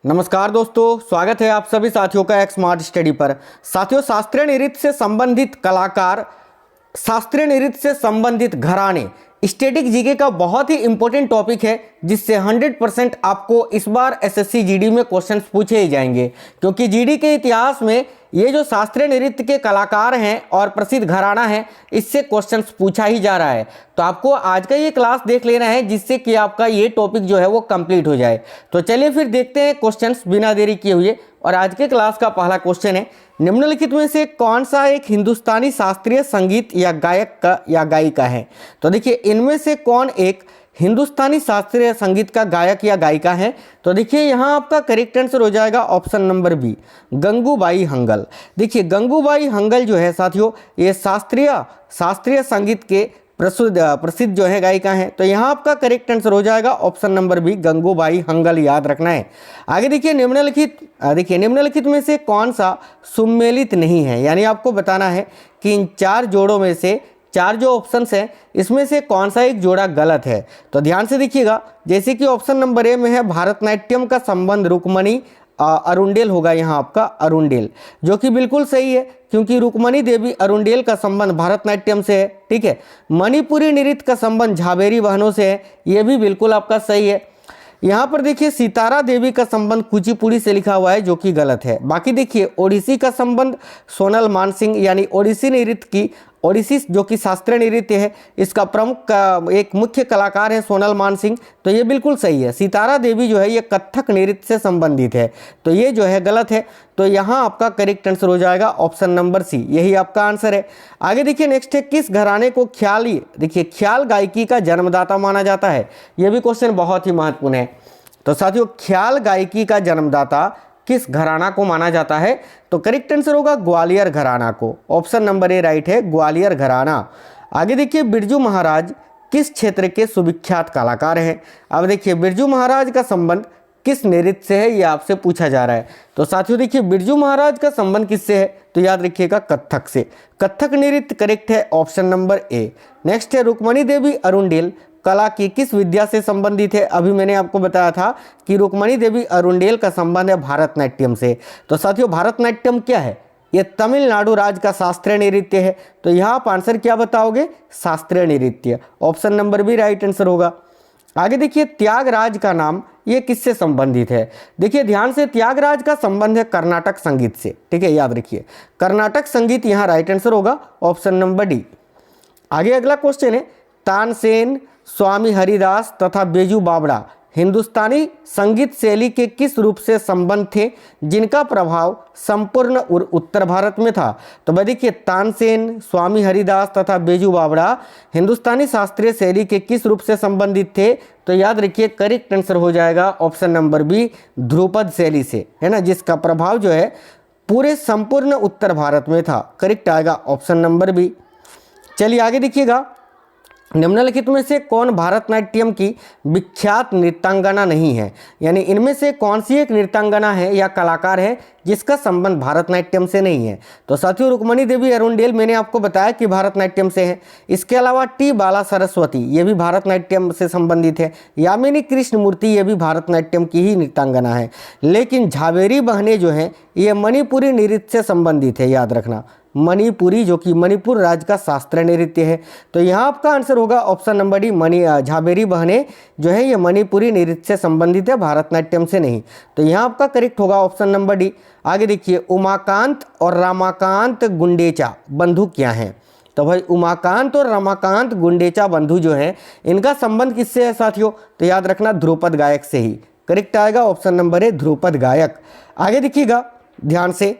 नमस्कार दोस्तों, स्वागत है आप सभी साथियों का एक स्मार्ट स्टडी पर। साथियों, शास्त्रीय नृत्य से संबंधित कलाकार, शास्त्रीय नृत्य से संबंधित घराने, स्टैटिक जीके का बहुत ही इंपॉर्टेंट टॉपिक है, जिससे 100% आपको इस बार एसएससी जीडी में क्वेश्चंस पूछे ही जाएंगे। क्योंकि जीडी के इतिहास में ये जो शास्त्रीय नृत्य के कलाकार हैं और प्रसिद्ध घराना है, इससे क्वेश्चंस पूछा ही जा रहा है। तो आपको आज का ये क्लास देख लेना है, जिससे कि आपका ये टॉपिक जो है वो कंप्लीट हो जाए। तो चलिए फिर देखते हैं क्वेश्चंस बिना देरी किए हुए। और आज के क्लास का पहला क्वेश्चन है, निम्नलिखित में से कौन सा एक हिंदुस्तानी शास्त्रीय संगीत या गायक का या गायिका है? तो देखिए, इनमें से कौन एक हिंदुस्तानी शास्त्रीय संगीत का गायक या गायिका है? तो देखिए, यहाँ आपका करेक्ट आंसर हो जाएगा option number B, Gangubai Hangal. देखिए, गंगूबाई हंगल जो है साथियों, ये शास्त्रीय संगीत के प्रसिद्ध जो है गायिका हैं। तो यहाँ आपका करेक्ट आंसर हो जाएगा option number B, Gangubai Hangal, याद रखना है। आगे देखिए, निम्नलिखित में से कौन सा सुमेलित नहीं है? यानी आपको बताना है कि इन चार जोड़ों में से, चार जो ऑप्शंस हैं, इसमें से कौन सा एक जोड़ा गलत है। तो ध्यान से देखिएगा, जैसे कि ऑप्शन नंबर ए में है भारतनाट्यम का संबंध रुक्मणी अरुंडेल होगा, यहाँ आपका अरुंडेल, जो कि बिल्कुल सही है, क्योंकि रुक्मणी देवी अरुंडेल का संबंध भरतनाट्यम से है। ठीक है, मणिपुरी नृत्य का संबंध झाबेरी बहनों से है, ये भी बिल्कुल आपका सही है। यहाँ पर देखिए, सितारा देवी का संबंध कुचिपुड़ी से लिखा हुआ है, जो कि गलत है। बाकी देखिए, ओडिसी का संबंध सोनल मानसिंह, यानी ओडिसी नृत्य की, ओडिसी जो कि शास्त्रीय नृत्य है, इसका प्रमुख एक मुख्य कलाकार है सोनल मानसिंह, तो ये बिल्कुल सही है। सितारा देवी जो है ये कथक नृत्य से संबंधित है, तो ये जो है गलत है। तो यहाँ आपका करेक्ट आंसर हो जाएगा ऑप्शन नंबर सी, यही आपका आंसर है। आगे देखिए, नेक्स्ट है, किस घराने को ख्याल गायकी का जन्मदाता माना जाता है? यह भी क्वेश्चन बहुत ही महत्वपूर्ण है। तो साथियों, ख्याल गायकी का जन्मदाता किस घराना को माना जाता है? तो करेक्ट आंसर होगा ग्वालियर घराना को। ऑप्शन नंबर ए राइट है, ग्वालियर घराना। आगे देखिए, बिरजू महाराज किस क्षेत्र के सुविख्यात कलाकार हैं? अब देखिए, बिरजू महाराज का संबंध किस नृत्य से है, ये आपसे पूछा जा रहा है। तो साथियों देखिए, बिरजू महाराज का संबंध किससे है? तो याद रखिएगा, कथक से। कथक नृत्य करेक्ट है, ऑप्शन नंबर ए। नेक्स्ट है, रुक्मणी देवी अरुंडेल कला की किस विद्या से संबंधित है? अभी मैंने आपको बताया था कि रुक्मणी देवी अरुंडेल का संबंध है भारतनाट्यम से। तो साथियों, भारतनाट्यम क्या है? ये तमिलनाडु राज्य का शास्त्रीय नृत्य है। तो यहाँ आप आंसर क्या बताओगे? शास्त्रीय नृत्य। Option number B right answer होगा। आगे देखिए, त्यागराज का नाम ये किससे संबंधित है? देखिए ध्यान से, त्यागराज का संबंध है कर्नाटक संगीत से। ठीक है, याद रखिए, कर्नाटक संगीत यहाँ राइट आंसर होगा, ऑप्शन नंबर डी। आगे अगला क्वेश्चन है, तानसेन, स्वामी हरिदास तथा बेजू बावड़ा हिंदुस्तानी संगीत शैली के किस रूप से संबंध थे, जिनका प्रभाव संपूर्ण उत्तर भारत में था? तो भाई देखिए, तानसेन, स्वामी हरिदास तथा बेजू बावड़ा हिंदुस्तानी शास्त्रीय शैली के किस रूप से संबंधित थे? तो याद रखिए, करेक्ट आंसर हो जाएगा ऑप्शन नंबर बी, ध्रुपद शैली से, है ना, जिसका प्रभाव जो है पूरे संपूर्ण उत्तर भारत में था। करेक्ट आएगा ऑप्शन नंबर बी। चलिए आगे देखिएगा, निम्नलिखित में से कौन भारतनाट्यम की विख्यात नृत्यांगना नहीं है? यानी इनमें से कौन सी एक नृत्यांगना है या कलाकार है जिसका संबंध भारतनाट्यम से नहीं है? तो साथियों, रुक्मणी देवी अरुंडेल मैंने आपको बताया कि भारतनाट्यम से है। इसके अलावा टी बाला सरस्वती, ये भी भारतनाट्यम से संबंधित है। यामिनी कृष्णमूर्ति, ये भी भारतनाट्यम की ही नृत्यांगना है। लेकिन झावेरी बहनें जो हैं, ये मणिपुरी नृत्य से संबंधित है, याद रखना, मणिपुरी, जो कि मणिपुर राज्य का शास्त्रीय नृत्य है। तो यहाँ आपका आंसर होगा ऑप्शन नंबर डी, झावेरी बहनें जो है ये मणिपुरी नृत्य से संबंधित है, भारतनाट्यम से नहीं। तो यहाँ आपका करेक्ट होगा ऑप्शन नंबर डी। आगे देखिए, उमाकांत और रमाकांत गुंडेचा बंधु क्या हैं? तो भाई, उमाकांत और रमाकांत गुंडेचा बंधु जो है, इनका संबंध किससे है साथियों? तो याद रखना, ध्रुपद गायक से ही। करेक्ट आएगा ऑप्शन नंबर ए, ध्रुपद गायक। आगे देखिएगा ध्यान से,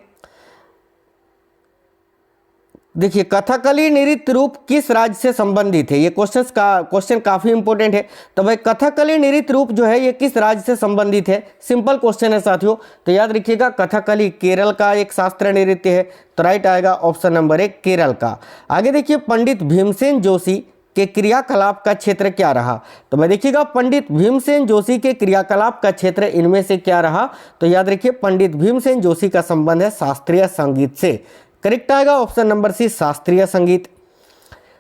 देखिए, कथकली नृत्य रूप किस राज्य से संबंधित है? ये क्वेश्चन काफी इंपॉर्टेंट है। तो भाई, कथकली नृत्य रूप जो है ये किस राज्य से संबंधित है? सिंपल क्वेश्चन है साथियों। तो याद रखिएगा, कथकली केरल का एक शास्त्रीय नृत्य है। तो राइट आएगा ऑप्शन नंबर एक, केरल का। आगे देखिए, पंडित भीमसेन जोशी के क्रियाकलाप का क्षेत्र क्या रहा? तो भाई देखिएगा, पंडित भीमसेन जोशी के क्रियाकलाप का क्षेत्र इनमें से क्या रहा? तो याद रखिए, पंडित भीमसेन जोशी का संबंध है शास्त्रीय संगीत से। करेक्ट आएगा ऑप्शन नंबर सी, शास्त्रीय संगीत।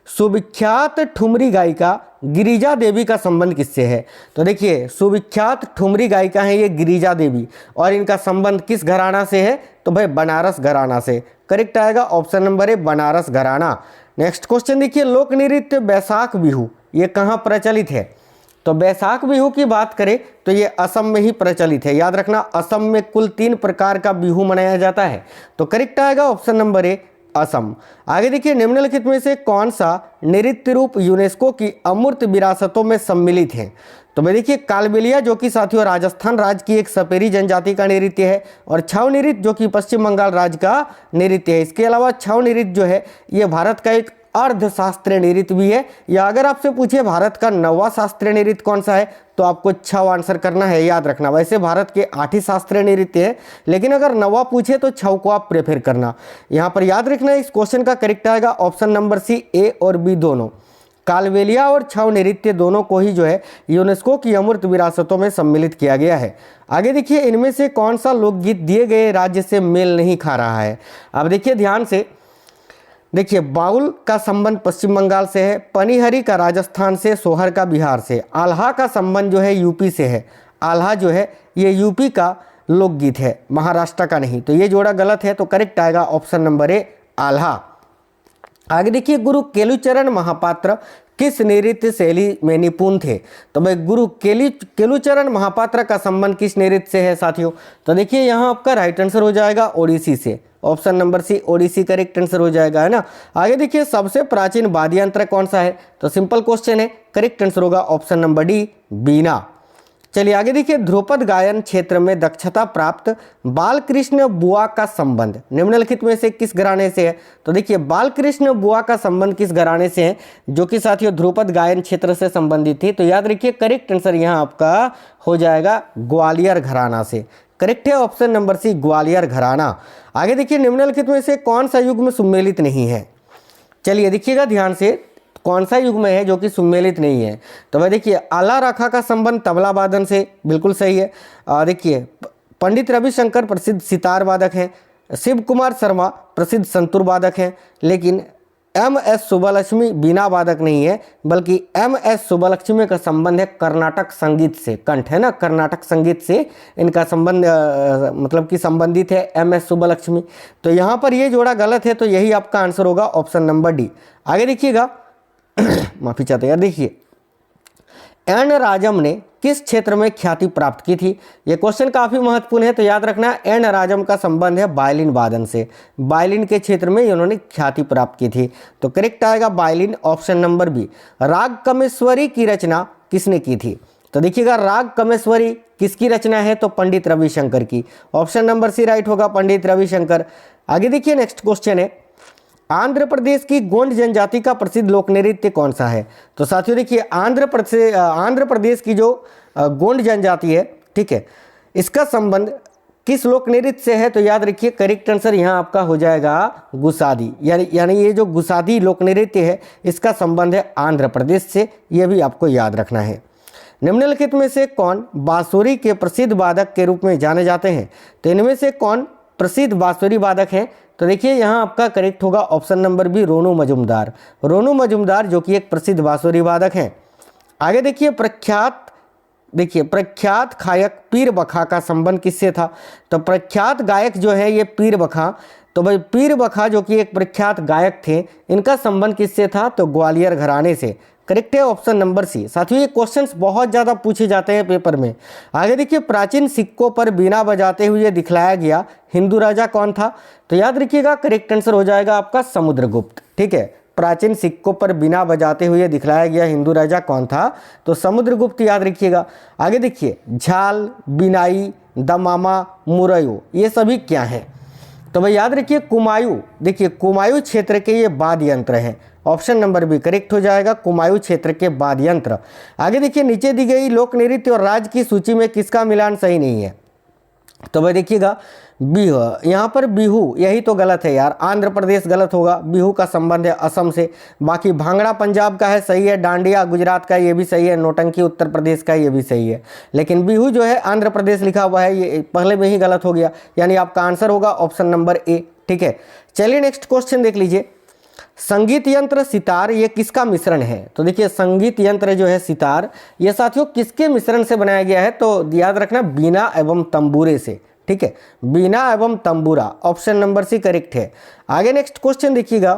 सुविख्यात ठुमरी गायिका गिरिजा देवी का संबंध किससे है? तो देखिए सुविख्यात ठुमरी गायिका है ये गिरिजा देवी, और इनका संबंध किस घराना से है? तो भाई बनारस घराना से। करेक्ट आएगा ऑप्शन नंबर ए बनारस घराना। नेक्स्ट क्वेश्चन देखिए, लोक नृत्य बैसाख बिहू ये कहाँ प्रचलित है? तो बैसाख बिहू की बात करें तो ये असम में ही प्रचलित है। याद रखना असम में कुल 3 प्रकार का बिहू मनाया जाता है। तो करेक्ट आएगा ऑप्शन नंबर ए असम। आगे देखिए, निम्नलिखित में से कौन सा नृत्य रूप यूनेस्को की अमूर्त विरासतों में सम्मिलित है? तो भाई देखिए कालबेलिया जो कि साथियों राजस्थान राज्य की एक सपेरी जनजाति का नृत्य है, और छऊ नृत्य जो कि पश्चिम बंगाल राज्य का नृत्य है। इसके अलावा छऊ नृत्य जो है ये भारत का एक अर्ध शास्त्रीय नृत्य भी है। या अगर आपसे पूछे भारत का 9वां शास्त्रीय नृत्य कौन सा है, तो आपको छऊ आंसर करना है। याद रखना वैसे भारत के 8 ही शास्त्रीय नृत्य है, लेकिन अगर 9वां पूछे तो छऊ को आप प्रेफर करना। यहाँ पर याद रखना इस क्वेश्चन का करेक्ट आएगा ऑप्शन नंबर सी, ए और बी दोनों। कालबेलिया और छऊ नृत्य दोनों को ही जो है यूनेस्को की अमूर्त विरासतों में सम्मिलित किया गया है। आगे देखिए, इनमें से कौन सा लोकगीत दिए गए राज्य से मेल नहीं खा रहा है? अब देखिए ध्यान से, देखिए बाउल का संबंध पश्चिम बंगाल से है, पनिहरी का राजस्थान से, सोहर का बिहार से, आल्हा का संबंध जो है यूपी से है। आल्हा जो है ये यूपी का लोकगीत है, महाराष्ट्र का नहीं। तो ये जोड़ा गलत है, तो करेक्ट आएगा ऑप्शन नंबर ए आल्हा। आगे देखिए, गुरु केलुचरण महापात्र किस नृत्य शैली में निपुण थे? तो भाई गुरु केलुचरण महापात्र का संबंध किस नृत्य से है साथियों? तो देखिए यहाँ आपका राइट आंसर हो जाएगा ओडिसी से। Option number C Odissi correct answer हो जाएगा, है ना। आगे देखिए, सबसे प्राचीन वाद्य यंत्र कौन सा है? तो सिंपल क्वेश्चन है, करेक्ट आंसर होगा ऑप्शन नंबर डी बीना। चलिए आगे देखिए, ध्रुपद गायन क्षेत्र में दक्षता प्राप्त बालकृष्ण बुआ का संबंध निम्नलिखित में से किस घराने से है? तो देखिए बालकृष्ण बुआ का संबंध किस घराने से है, जो कि साथियों ध्रुपद गायन क्षेत्र से संबंधित थी? तो याद रखिए करेक्ट आंसर यहाँ आपका हो जाएगा ग्वालियर घराना से। करेक्ट है ऑप्शन नंबर सी ग्वालियर घराना। आगे देखिए, निम्नलिखित में से कौन सा युग्म सुमेलित नहीं है? चलिए देखिएगा ध्यान से, कौन सा युग्म है जो कि सुमेलित नहीं है? तो भाई देखिए आला राखा का संबंध तबला वादन से, बिल्कुल सही है। देखिए पंडित रविशंकर प्रसिद्ध सितार वादक हैं, शिव कुमार शर्मा प्रसिद्ध संतूर वादक हैं, लेकिन एम.एस. सुब्बलक्ष्मी बीना वादक नहीं है, बल्कि एम.एस. सुब्बलक्ष्मी का संबंध है कर्नाटक संगीत से। कंठ है ना, कर्नाटक संगीत से इनका संबंध मतलब कि संबंधित है एम.एस. सुब्बलक्ष्मी। तो यहाँ पर ये जोड़ा गलत है, तो यही आपका आंसर होगा ऑप्शन नंबर डी। आगे देखिएगा माफी चाहते हैं, देखिए एन राजम ने किस क्षेत्र में ख्याति प्राप्त की थी? ये क्वेश्चन काफी महत्वपूर्ण है, तो याद रखना एन राजम का संबंध है वायलिन वादन से। वायलिन के क्षेत्र में इन्होंने ख्याति प्राप्त की थी। तो करेक्ट आएगा वायलिन ऑप्शन नंबर बी। राग कमेश्वरी की रचना किसने की थी? तो देखिएगा राग कमेश्वरी किसकी रचना है? तो पंडित रविशंकर की। ऑप्शन नंबर सी राइट होगा, पंडित रविशंकर। आगे देखिए नेक्स्ट क्वेश्चन है, आंध्र प्रदेश की गोंड जनजाति का प्रसिद्ध लोक नृत्य कौन सा है? तो साथियों देखिए आंध्र प्रदेश की जो गोंड जनजाति है, ठीक है, इसका संबंध किस लोक नृत्य से है? तो याद रखिए करेक्ट आंसर यहाँ आपका हो जाएगा गुसादी। यानी ये जो गुसादी लोक नृत्य है इसका संबंध है आंध्र प्रदेश से, ये भी आपको याद रखना है। निम्नलिखित में से कौन बांसुरी के प्रसिद्ध वादक के रूप में जाने जाते हैं? तो इनमें से कौन प्रसिद्ध बांसुरी वादक हैं? तो देखिए यहाँ आपका करेक्ट होगा ऑप्शन नंबर बी रोनू मजुमदार। रोनू मजुमदार जो कि एक प्रसिद्ध बांसुरी वादक हैं। आगे देखिए प्रख्यात गायक पीर बखा का संबंध किससे था? तो प्रख्यात गायक जो है ये पीर बखा, तो भाई पीर बखा जो कि एक प्रख्यात गायक थे, इनका संबंध किससे था? तो ग्वालियर घराने से। करेक्ट है ऑप्शन नंबर सी। साथियों ये क्वेश्चंस बहुत ज़्यादा पूछे जाते हैं पेपर में। आगे देखिए, प्राचीन सिक्कों पर बीना बजाते हुए दिखलाया गया हिंदू राजा कौन था? तो याद रखिएगा करेक्ट आंसर हो जाएगा आपका समुद्रगुप्त। ठीक है, प्राचीन सिक्कों पर बीना बजाते हुए दिखलाया गया हिंदू राजा कौन था? तो समुद्रगुप्त याद रखिएगा। आगे देखिए, झाल, बिनाई, दमामा, मुरैयो ये सभी क्या हैं? तो भाई याद रखिए कुमायूं। देखिए कुमायूं क्षेत्र के ये वाद्य यंत्र हैं। ऑप्शन नंबर बी करेक्ट हो जाएगा, कुमायूं क्षेत्र के वाद्य यंत्र। आगे देखिए, नीचे दी गई लोक नृत्य और राज्य की सूची में किसका मिलान सही नहीं है? तो भाई देखिएगा बिहू, यहाँ पर बिहू यही तो गलत है यार, आंध्र प्रदेश गलत होगा। बिहू का संबंध है असम से। बाकी भांगड़ा पंजाब का है, सही है। डांडिया गुजरात का, ये भी सही है। नौटंकी उत्तर प्रदेश का, ये भी सही है। लेकिन बिहू जो है आंध्र प्रदेश लिखा हुआ है, ये पहले में ही गलत हो गया। यानी आपका आंसर होगा ऑप्शन नंबर ए। ठीक है, चलिए नेक्स्ट क्वेश्चन देख लीजिए। संगीत यंत्र सितार ये किसका मिश्रण है? तो देखिए संगीत यंत्र जो है सितार ये साथियों किसके मिश्रण से बनाया गया है? तो याद रखना बीना एवं तंबूरे से, ठीक है, बीना एवं तंबूरा, ऑप्शन नंबर सी करेक्ट है। आगे नेक्स्ट क्वेश्चन देखिएगा,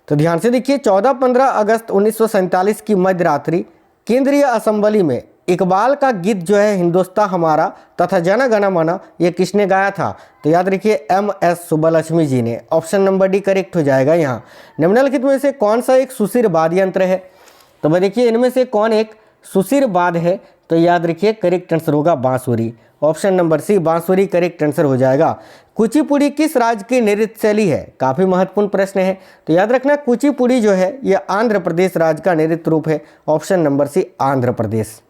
तो ध्यान से देखिए 14-15 अगस्त 1947 की मध्य रात्रि केंद्रीय असेंबली में इकबाल का गीत जो है हिंदुस्तान हमारा तथा जन गण मन ये किसने गाया था? तो याद रखिए MS सुब्बालक्ष्मी जी ने, ऑप्शन नंबर डी करेक्ट हो जाएगा। यहाँ निम्नलिखित में से कौन सा एक सुशिर वाद्य यंत्र है? तो भाई देखिए इनमें से कौन एक सुशिर वाद्य है? तो याद रखिए करेक्ट आंसर होगा बांसुरी, ऑप्शन नंबर सी बांसुरी करेक्ट आंसर हो जाएगा। कुचिपुड़ी किस राज्य की नृत्य शैली है? काफ़ी महत्वपूर्ण प्रश्न है, तो याद रखना कुचिपुड़ी जो है ये आंध्र प्रदेश राज्य का नृत्य रूप है, ऑप्शन नंबर सी आंध्र प्रदेश।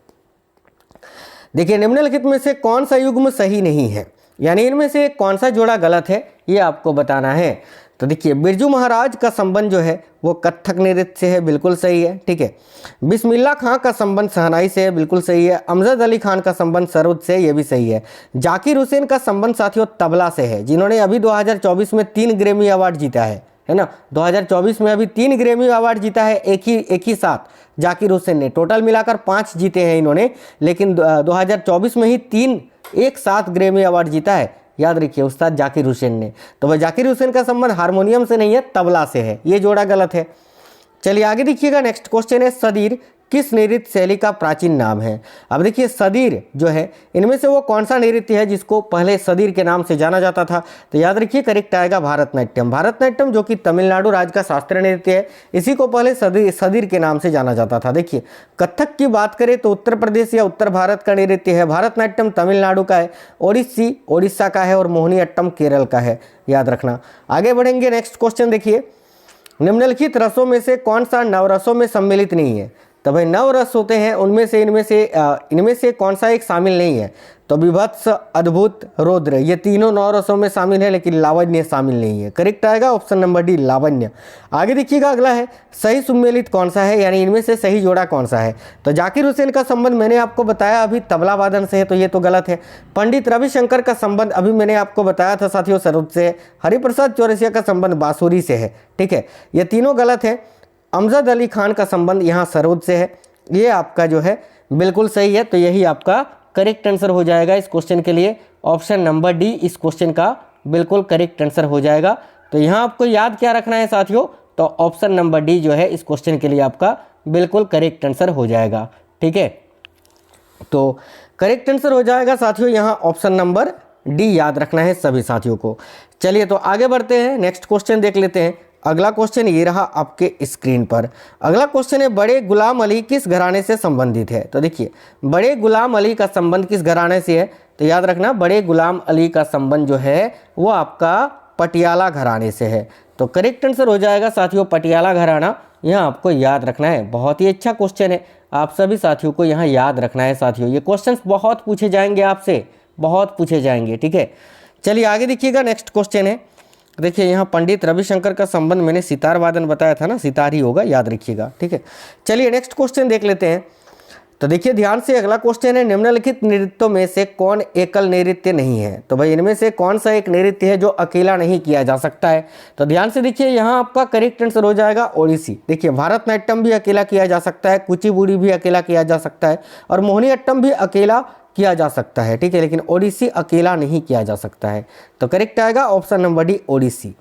देखिए निम्नलिखित में से कौन सा युग्म सही नहीं है, यानी इनमें से कौन सा जोड़ा गलत है ये आपको बताना है। तो देखिए बिरजू महाराज का संबंध जो है वो कथक नृत्य से है, बिल्कुल सही है, ठीक है। बिस्मिल्लाह खां का संबंध शहनाई से है, बिल्कुल सही है। अमजद अली खान का संबंध सरोद से, ये भी सही है। जाकिर हुसैन का संबंध साथियों तबला से है, जिन्होंने अभी 2024 में 3 ग्रैमी अवार्ड जीता है ना। 2024 में अभी 3 ग्रैमी अवार्ड जीता है एक ही साथ जाकिर हुसैन ने, टोटल मिलाकर 5 जीते हैं इन्होंने, लेकिन 2024 में ही 3 एक साथ ग्रैमी अवार्ड जीता है, याद रखिए उस्ताद जाकिर हुसैन ने। तो वह जाकिर हुसैन का संबंध हारमोनियम से नहीं है, तबला से है, ये जोड़ा गलत है। चलिए आगे देखिएगा, नेक्स्ट क्वेश्चन है सदीर किस नृत्य शैली का प्राचीन नाम है? अब देखिए सदीर जो है इनमें से वो कौन सा नृत्य है जिसको पहले सदीर के नाम से जाना जाता था? तो याद रखिए करेक्ट आएगा भारतनाट्यम। भारतनाट्यम जो कि तमिलनाडु राज्य का शास्त्रीय नृत्य है, इसी को पहले सदीर के नाम से जाना जाता था। देखिए कथक की बात करें तो उत्तर प्रदेश या उत्तर भारत का नृत्य है, भारतनाट्यम तमिलनाडु का है, ओडिसी ओडिशा का है और मोहिनीअट्टम केरल का है, याद रखना। आगे बढ़ेंगे, नेक्स्ट क्वेश्चन देखिए, निम्नलिखित रसों में से कौन सा नवरसों में सम्मिलित नहीं है? तो भाई 9 रस होते हैं, उनमें से इनमें से कौन सा एक शामिल नहीं है? तो विभत्स, अद्भुत, रौद्र, ये तीनों 9 रसों में शामिल है, लेकिन लावण्य शामिल नहीं है। करेक्ट आएगा ऑप्शन नंबर डी लावण्य। आगे देखिएगा अगला है सही सुमेलित कौन सा है, यानी इनमें से सही जोड़ा कौन सा है? तो जाकिर हुसैन का संबंध मैंने आपको बताया अभी तबला वादन से है, तो ये तो गलत है। पंडित रविशंकर का संबंध अभी मैंने आपको बताया था साथियों सरोद से है। हरिप्रसाद चौरसिया का संबंध बांसुरी से है, ठीक है, ये तीनों गलत है। अमजद अली खान का संबंध यहाँ सरोद से है, ये आपका जो है बिल्कुल सही है, तो यही आपका करेक्ट आंसर हो जाएगा इस क्वेश्चन के लिए, ऑप्शन नंबर डी इस क्वेश्चन का बिल्कुल करेक्ट आंसर हो जाएगा। तो यहाँ आपको याद क्या रखना है साथियों? तो ऑप्शन नंबर डी जो है इस क्वेश्चन के लिए आपका बिल्कुल करेक्ट आंसर हो जाएगा, ठीक है। तो करेक्ट आंसर हो जाएगा साथियों यहाँ ऑप्शन नंबर डी, याद रखना है सभी साथियों को। चलिए तो आगे बढ़ते हैं, नेक्स्ट क्वेश्चन देख लेते हैं। अगला क्वेश्चन ये रहा आपके स्क्रीन पर। अगला क्वेश्चन है बड़े गुलाम अली किस घराने से संबंधित है? तो देखिए बड़े गुलाम अली का संबंध किस घराने से है? तो याद रखना बड़े गुलाम अली का संबंध जो है वो आपका पटियाला घराने से है, तो करेक्ट आंसर हो जाएगा साथियों पटियाला घराना, यहाँ आपको याद रखना है। बहुत ही अच्छा क्वेश्चन है, आप सभी साथियों को यहाँ याद रखना है साथियों, ये क्वेश्चन बहुत पूछे जाएंगे आपसे, बहुत पूछे जाएंगे, ठीक है। चलिए आगे देखिएगा, नेक्स्ट क्वेश्चन है, देखिए यहाँ पंडित रविशंकर का संबंध मैंने सितार वादन बताया था ना, सितार ही होगा, याद रखिएगा, ठीक है। चलिए नेक्स्ट क्वेश्चन देख लेते हैं। तो देखिए ध्यान से अगला क्वेश्चन है निम्नलिखित नृत्यों में से कौन एकल नृत्य नहीं है? तो भाई इनमें से कौन सा एक नृत्य है जो अकेला नहीं किया जा सकता है? तो ध्यान से देखिए यहाँ आपका करेक्ट आंसर हो जाएगा ओडिसी। देखिए भारतनाट्यम भी अकेला किया जा सकता है, कुचिपुड़ी भी अकेला किया जा सकता है और मोहिनीअट्टम भी अकेला किया जा सकता है, ठीक है, लेकिन ओडिसी अकेला नहीं किया जा सकता है। तो करेक्ट आएगा ऑप्शन नंबर डी ओडिसी।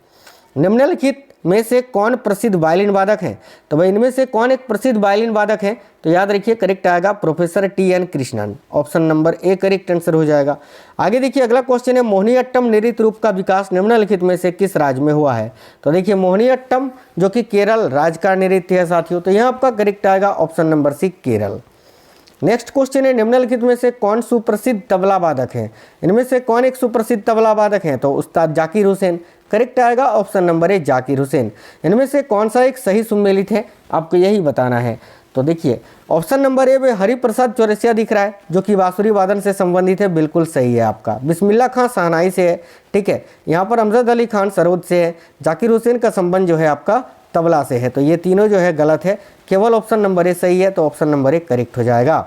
निम्नलिखित में से कौन प्रसिद्ध वायलिन वादक हैं? तो भाई इनमें से कौन एक प्रसिद्ध वायलिन वादक है? तो याद रखिए करेक्ट आएगा professor TN Krishnan, option number A correct answer हो जाएगा। आगे देखिए अगला क्वेश्चन है मोहिनीअट्टम नृत्य रूप का विकास निम्नलिखित में से किस राज्य में हुआ है? तो देखिए मोहिनीअट्टम जो कि केरल राज्य का नृत्य है साथियों, तो यहाँ आपका करेक्ट आएगा option number C Kerala. Next question है निम्नलिखित में से कौन सुप्रसिद्ध तबला वादक है? इनमें से कौन एक सुप्रसिद्ध तबला वादक है? तो उस्ताद जाकिर हुसैन, करेक्ट आएगा option number A Zakir Hussain. इनमें से कौन सा एक सही सुमेलित है, आपको यही बताना है। तो देखिए ऑप्शन नंबर ए में हरिप्रसाद चौरसिया दिख रहा है जो कि बांसुरी वादन से संबंधित है, बिल्कुल सही है आपका। बिस्मिल्लाह खां शहनाई से है, ठीक है। यहाँ पर अमजद अली खान सरोद से है, जाकिर हुसैन का संबंध जो है आपका तबला से है, तो ये तीनों जो है गलत है, केवल ऑप्शन नंबर ए सही है, तो ऑप्शन नंबर ए करेक्ट हो जाएगा।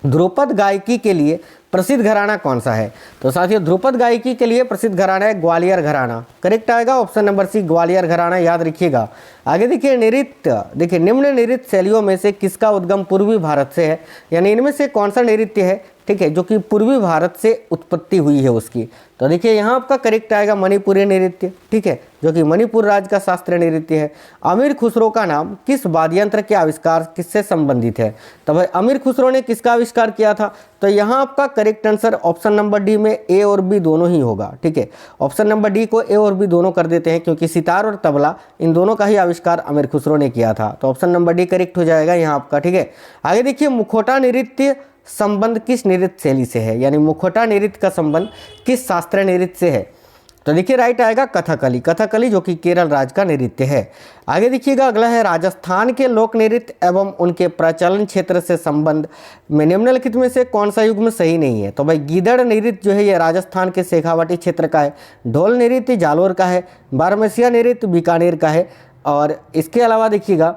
ध्रुपद गायकी के लिए प्रसिद्ध घराना कौन सा है? तो साथियों ध्रुपद गायकी के लिए प्रसिद्ध घराना है ग्वालियर घराना। करेक्ट आएगा ऑप्शन नंबर सी, ग्वालियर घराना, याद रखिएगा। आगे देखिए नृत्य, देखिए निम्न नृत्य शैलियों में से किसका उद्गम पूर्वी भारत से है, यानी इनमें से कौन सा नृत्य है, ठीक है, जो कि पूर्वी भारत से उत्पत्ति हुई है उसकी। तो देखिए यहाँ आपका करेक्ट आएगा मणिपुरी नृत्य, ठीक है, जो कि मणिपुर राज्य का शास्त्रीय नृत्य है। अमीर खुसरो का नाम किस वाद्य यंत्र के आविष्कार किससे संबंधित है? तो भाई अमीर खुसरो ने किसका आविष्कार किया था? तो यहाँ आपका correct answer option number D में ए और बी दोनों ही होगा, ठीक है। ऑप्शन नंबर डी को ए और बी दोनों कर देते हैं, क्योंकि सितार और तबला इन दोनों का ही आविष्कार अमीर खुसरो ने किया था। तो ऑप्शन नंबर डी करेक्ट हो जाएगा यहाँ आपका, ठीक है। आगे देखिए मुखौटा नृत्य संबंध किस नृत्य शैली से है, यानी मुखौटा नृत्य का संबंध किस शास्त्रीय नृत्य से है? तो देखिए राइट आएगा कथकली, कथकली जो कि केरल राज्य का नृत्य है। आगे देखिएगा अगला है राजस्थान के लोक नृत्य एवं उनके प्रचलन क्षेत्र से संबंध में निम्नलिखित में से कौन सा युग्म सही नहीं है? तो भाई गीदड़ नृत्य जो है ये राजस्थान के शेखावाटी क्षेत्र का है, ढोल नृत्य जालोर का है, बारहमसिया नृत्य बीकानेर का है, और इसके अलावा देखिएगा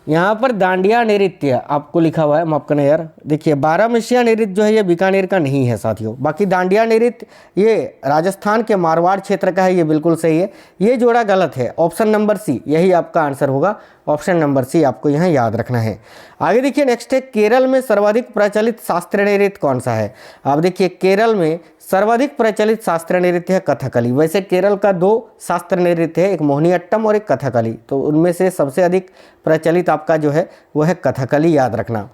यहाँ पर दांडिया नृत्य आपको लिखा हुआ है, माफ करना यार, देखिए बारहमसिया नृत्य जो है ये बीकानेर का नहीं है साथियों। बाकी दांडिया नृत्य ये राजस्थान के मारवाड़ क्षेत्र का है, ये बिल्कुल सही है। ये जोड़ा गलत है, ऑप्शन नंबर सी यही आपका आंसर होगा, ऑप्शन नंबर सी आपको यहाँ याद रखना है। आगे देखिए नेक्स्ट है केरल में सर्वाधिक प्रचलित शास्त्रीय नृत्य कौन सा है? आप देखिए केरल में सर्वाधिक प्रचलित शास्त्रीय नृत्य है कथकली। वैसे केरल का दो शास्त्रीय नृत्य है, एक मोहिनीअट्टम और एक कथकली, तो उनमें से सबसे अधिक प्रचलित आपका जो है वो है कथकली, याद रखना।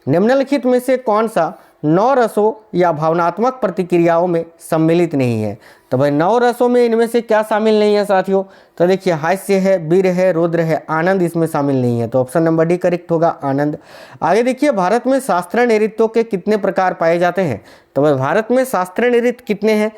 निम्नलिखित में से कौन सा नौ रसों या भावनात्मक प्रतिक्रियाओं में सम्मिलित नहीं है? तो भाई नौ रसों में इनमें से क्या शामिल नहीं है साथियों? तो देखिए हास्य है, वीर है, रुद्र है, आनंद इसमें शामिल नहीं है। तो ऑप्शन नंबर डी करेक्ट होगा, आनंद। आगे देखिए भारत में शास्त्रीय नृत्यों के कितने प्रकार पाए जाते हैं? तो भाई भारत में शास्त्रीय नृत्य कितने हैं?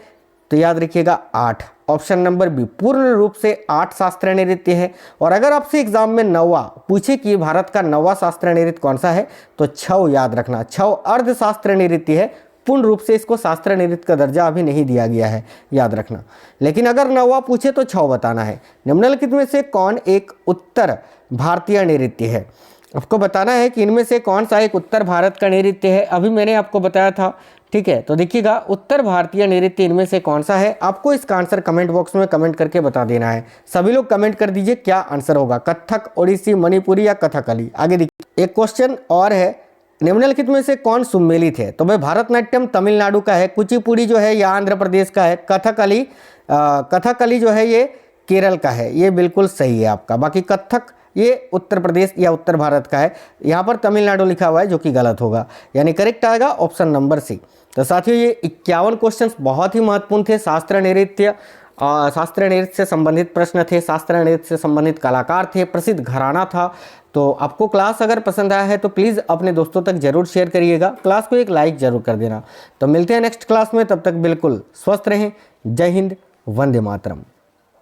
तो याद रखिएगा 8, ऑप्शन नंबर बी, पूर्ण रूप से 8 शास्त्रीय नृत्य है। और अगर आपसे एग्जाम में 9वां पूछे कि भारत का 9वां शास्त्रीय नृत्य कौन सा है, तो 6 याद रखना, 6 अर्ध शास्त्रीय नृत्य है। पूर्ण रूप से इसको शास्त्रीय नृत्य का दर्जा अभी नहीं दिया गया है, याद रखना। लेकिन अगर 9वां पूछे तो 6 बताना है। निम्नलिखित में से कौन एक उत्तर भारतीय नृत्य है? आपको बताना है कि इनमें से कौन सा एक उत्तर भारत का नृत्य है। अभी मैंने आपको बताया था, ठीक है। तो देखिएगा उत्तर भारतीय नृत्य इनमें से कौन सा है, आपको इसका आंसर कमेंट बॉक्स में कमेंट करके बता देना है। सभी लोग कमेंट कर दीजिए क्या आंसर होगा, कथक, ओडिसी, मणिपुरी या कथकली। आगे देखिए एक क्वेश्चन और है, निम्नलिखित में से कौन सुमेलित है? तो भाई भरतनाट्यम तमिलनाडु का है, कुचिपुड़ी जो है ये आंध्र प्रदेश का है, कथकली जो है ये केरल का है, ये बिल्कुल सही है आपका। बाकी कथक ये उत्तर प्रदेश या उत्तर भारत का है, यहाँ पर तमिलनाडु लिखा हुआ है जो कि गलत होगा, यानी करेक्ट आएगा ऑप्शन नंबर सी। तो साथियों ये 51 क्वेश्चंस बहुत ही महत्वपूर्ण थे। शास्त्रीय नृत्य से संबंधित प्रश्न थे, शास्त्रीय नृत्य से संबंधित कलाकार थे, प्रसिद्ध घराना था। तो आपको क्लास अगर पसंद आया है तो प्लीज़ अपने दोस्तों तक जरूर शेयर करिएगा, क्लास को एक लाइक जरूर कर देना। तो मिलते हैं नेक्स्ट क्लास में, तब तक बिल्कुल स्वस्थ रहें। जय हिंद, वंदे मातरम।